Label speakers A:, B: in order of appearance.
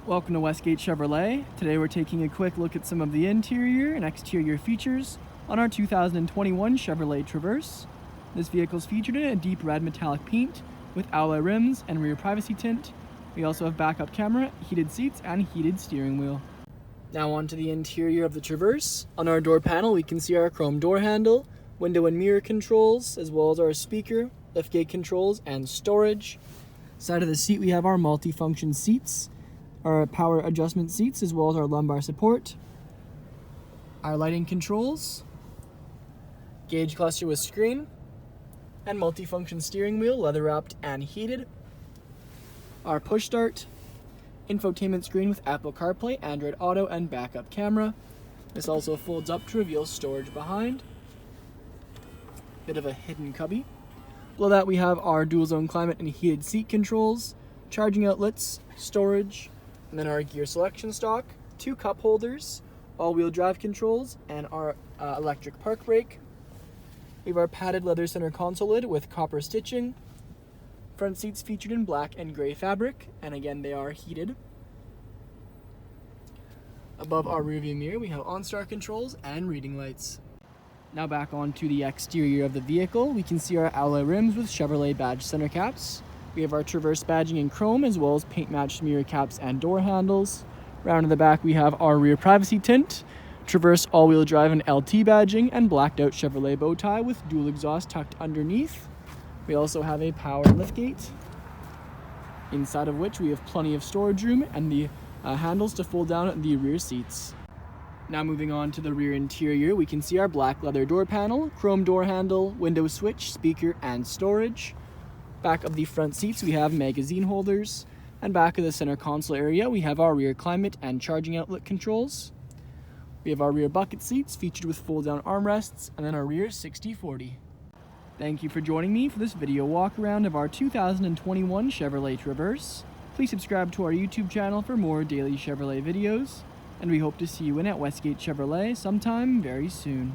A: Welcome to Westgate Chevrolet. Today we're taking a quick look at some of the interior and exterior features on our 2021 Chevrolet Traverse. This vehicle is featured in a deep red metallic paint with alloy rims and rear privacy tint. We also have backup camera, heated seats, and heated steering wheel. Now onto the interior of the Traverse. On our door panel we can see our chrome door handle, window and mirror controls, as well as our speaker, liftgate controls, and storage. Side of the seat we have our multi-function seats, our power adjustment seats, as well as our lumbar support, our lighting controls, gauge cluster with screen, and multi-function steering wheel, leather wrapped and heated, our push start, infotainment screen with Apple CarPlay, Android Auto, and backup camera. This also folds up to reveal storage behind. Bit of a hidden cubby. Below that we have our dual zone climate and heated seat controls, charging outlets, storage, and then our gear selection stock, 2 cup holders, all-wheel drive controls, and our electric park brake. We have our padded leather center console lid with copper stitching. Front seats featured in black and gray fabric, and again they are heated. Above our rearview mirror we have OnStar controls and reading lights. Now back onto the exterior of the vehicle, we can see our alloy rims with Chevrolet badge center caps. We have our Traverse badging in chrome, as well as paint matched mirror caps and door handles. Round in the back we have our rear privacy tint, Traverse all-wheel drive and LT badging, and blacked out Chevrolet bow tie with dual exhaust tucked underneath. We also have a power liftgate, inside of which we have plenty of storage room and the handles to fold down the rear seats. Now moving on to the rear interior, we can see our black leather door panel, chrome door handle, window switch, speaker, and storage. Back of the front seats we have magazine holders, and back of the center console area we have our rear climate and charging outlet controls. We have our rear bucket seats featured with fold-down armrests, and then our rear 60/40. Thank you for joining me for this video walk around of our 2021 Chevrolet Traverse. Please subscribe to our YouTube channel for more daily Chevrolet videos, and we hope to see you in at Westgate Chevrolet sometime very soon.